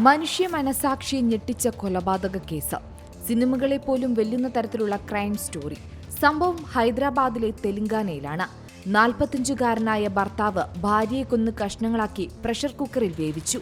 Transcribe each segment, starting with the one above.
മനുഷ്യ മനസാക്ഷിയെ ഞെട്ടിച്ച കൊലപാതക കേസ്. സിനിമകളെ പോലും വെല്ലുന്ന തരത്തിലുള്ള ക്രൈം സ്റ്റോറി. സംഭവം ഹൈദരാബാദിലെ തെലങ്കാനയിലാണ്. 45-കാരനായ ഭർത്താവ് ഭാര്യയെ കൊന്ന് കഷ്ണങ്ങളാക്കി പ്രഷർ കുക്കറിൽ വേവിച്ചു.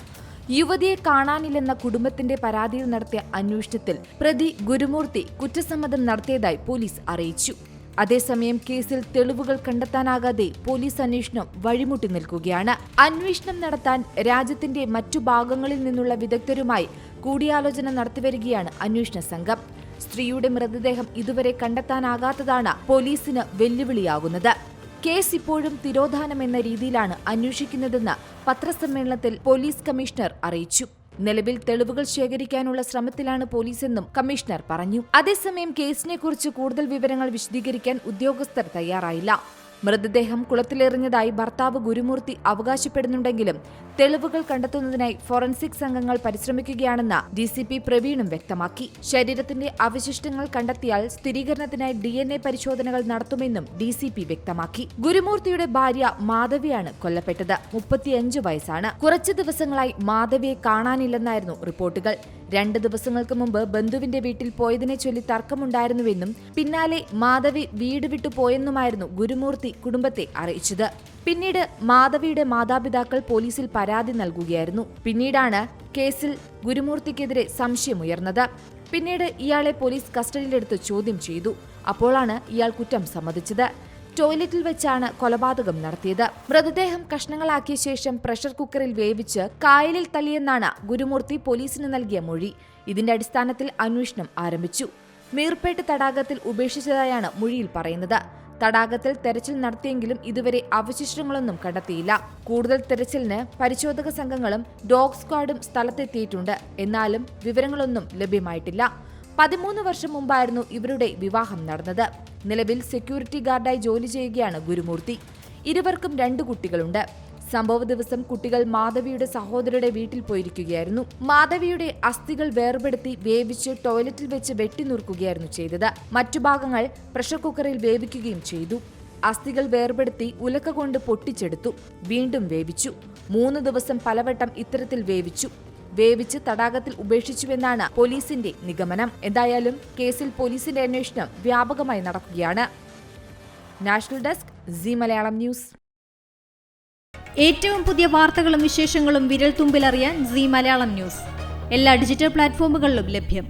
യുവതിയെ കാണാനില്ലെന്ന കുടുംബത്തിന്റെ പരാതിയിൽ നടത്തിയ അന്വേഷണത്തിൽ പ്രതി ഗുരുമൂർത്തി കുറ്റസമ്മതം നടത്തിയതായി പോലീസ് അറിയിച്ചു. അതേസമയം കേസിൽ തെളിവുകൾ കണ്ടെത്താനാകാതെ പോലീസ് അന്വേഷണം വഴിമുട്ടി നിൽക്കുകയാണ്. അന്വേഷണം നടത്താൻ രാജ്യത്തിന്റെ മറ്റു ഭാഗങ്ങളിൽ നിന്നുള്ള വിദഗ്ധരുമായി കൂടിയാലോചന നടത്തിവരികയാണ് അന്വേഷണ സംഘം. സ്ത്രീയുടെ മൃതദേഹം ഇതുവരെ കണ്ടെത്താനാകാത്തതാണ് പോലീസിന് വെല്ലുവിളിയാകുന്നത്. കേസ് ഇപ്പോഴും തിരോധാനമെന്ന രീതിയിലാണ് അന്വേഷിക്കുന്നതെന്ന് പത്രസമ്മേളനത്തിൽ പോലീസ് കമ്മീഷണർ അറിയിച്ചു. നിലവിൽ തെളിവുകൾ ശേഖരിക്കാനുള്ള ശ്രമത്തിലാണ് പോലീസെന്നും കമ്മീഷണർ പറഞ്ഞു. അതേസമയം കേസിനെക്കുറിച്ച് കൂടുതൽ വിവരങ്ങൾ വിശദീകരിക്കാൻ ഉദ്യോഗസ്ഥർ തയ്യാറായില്ല. മൃതദേഹം കുളത്തിലെറിഞ്ഞതായി ഭർത്താവ് ഗുരുമൂർത്തി അവകാശപ്പെടുന്നുണ്ടെങ്കിലും തെളിവുകൾ കണ്ടെത്തുന്നതിനായി ഫോറൻസിക് സംഘങ്ങൾ പരിശ്രമിക്കുകയാണെന്ന് DCP പ്രവീണും വ്യക്തമാക്കി. ശരീരത്തിന്റെ അവശിഷ്ടങ്ങൾ കണ്ടെത്തിയാൽ സ്ഥിരീകരണത്തിനായി DNA പരിശോധനകൾ നടത്തുമെന്നും DCP വ്യക്തമാക്കി. ഗുരുമൂർത്തിയുടെ ഭാര്യ മാധവിയാണ് കൊല്ലപ്പെട്ടത്. 35 വയസ്സാണ്. കുറച്ചു ദിവസങ്ങളായി മാധവിയെ കാണാനില്ലെന്നായിരുന്നു റിപ്പോർട്ടുകൾ. 2 ദിവസങ്ങൾക്ക് മുമ്പ് ബന്ധുവിന്റെ വീട്ടിൽ പോയതിനെ ചൊല്ലി തർക്കമുണ്ടായിരുന്നുവെന്നും പിന്നാലെ മാധവി വീട് വിട്ടു പോയെന്നുമായിരുന്നു ഗുരുമൂർത്തി കുടുംബത്തെ അറിയിച്ചത്. പിന്നീട് മാധവിയുടെ മാതാപിതാക്കൾ പോലീസിൽ പരാതി നൽകുകയായിരുന്നു. പിന്നീടാണ് കേസിൽ ഗുരുമൂർത്തിക്കെതിരെ സംശയമുയർന്നത്. പിന്നീട് ഇയാളെ പോലീസ് കസ്റ്റഡിയിലെടുത്ത് ചോദ്യം ചെയ്തു. അപ്പോഴാണ് ഇയാൾ കുറ്റം സമ്മതിച്ചത്. ടോയ്ലറ്റിൽ വെച്ചാണ് കൊലപാതകം നടത്തിയത്. മൃതദേഹം കഷ്ണങ്ങളാക്കിയ ശേഷം പ്രഷർ കുക്കറിൽ വേവിച്ച് കായലിൽ തള്ളിയെന്നാണ് ഗുരുമൂർത്തി പോലീസിന് നൽകിയ മൊഴി. ഇതിന്റെ അടിസ്ഥാനത്തിൽ അന്വേഷണം ആരംഭിച്ചു. മീർപേട്ട് തടാകത്തിൽ ഉപേക്ഷിച്ചതായാണ് മൊഴിയിൽ പറയുന്നത്. തടാകത്തിൽ തെരച്ചിൽ നടത്തിയെങ്കിലും ഇതുവരെ അവശിഷ്ടങ്ങളൊന്നും കണ്ടെത്തിയില്ല. കൂടുതൽ തെരച്ചിലിന് പരിശോധക സംഘങ്ങളും ഡോഗ് സ്ക്വാഡും സ്ഥലത്തെത്തിയിട്ടുണ്ട്. എന്നാലും വിവരങ്ങളൊന്നും ലഭ്യമായിട്ടില്ല. 13 വർഷം മുമ്പായിരുന്നു ഇവരുടെ വിവാഹം നടന്നത്. നിലവിൽ സെക്യൂരിറ്റി ഗാർഡായി ജോലി ചെയ്യുകയാണ് ഗുരുമൂർത്തി. ഇരുവർക്കും 2 കുട്ടികളുണ്ട്. സംഭവ ദിവസം കുട്ടികൾ മാധവിയുടെ സഹോദരിയുടെ വീട്ടിൽ പോയിരിക്കുകയായിരുന്നു. മാധവിയുടെ അസ്ഥികൾ വേർപെടുത്തി വേവിച്ച് ടോയ്ലറ്റിൽ വെച്ച് വെട്ടിനുറുക്കുകയായിരുന്നു ചെയ്തത്. മറ്റു ഭാഗങ്ങൾ പ്രഷർ കുക്കറിൽ വേവിക്കുകയും ചെയ്തു. അസ്ഥികൾ വേർപെടുത്തി ഉലക്ക കൊണ്ട് പൊട്ടിച്ചെടുത്തു. വീണ്ടും വേവിച്ചു. 3 ദിവസം പലവട്ടം ഇത്തരത്തിൽ വേവിച്ച് തടാകത്തിൽ ഉപേക്ഷിച്ചുവെന്നാണ് പോലീസിന്റെ നിഗമനം. എന്തായാലും കേസിൽ പോലീസിന്റെ അന്വേഷണം വ്യാപകമായി നടക്കുകയാണ്. National desk C Malayalam news. ഏറ്റവും പുതിയ വാർത്തകളും വിശേഷങ്ങളും വിരൽ തുമ്പിലറിയാൻ സി മലയാളം ന്യൂസ് എല്ലാ ഡിജിറ്റൽ പ്ലാറ്റ്ഫോമുകളിലും ലഭ്യം.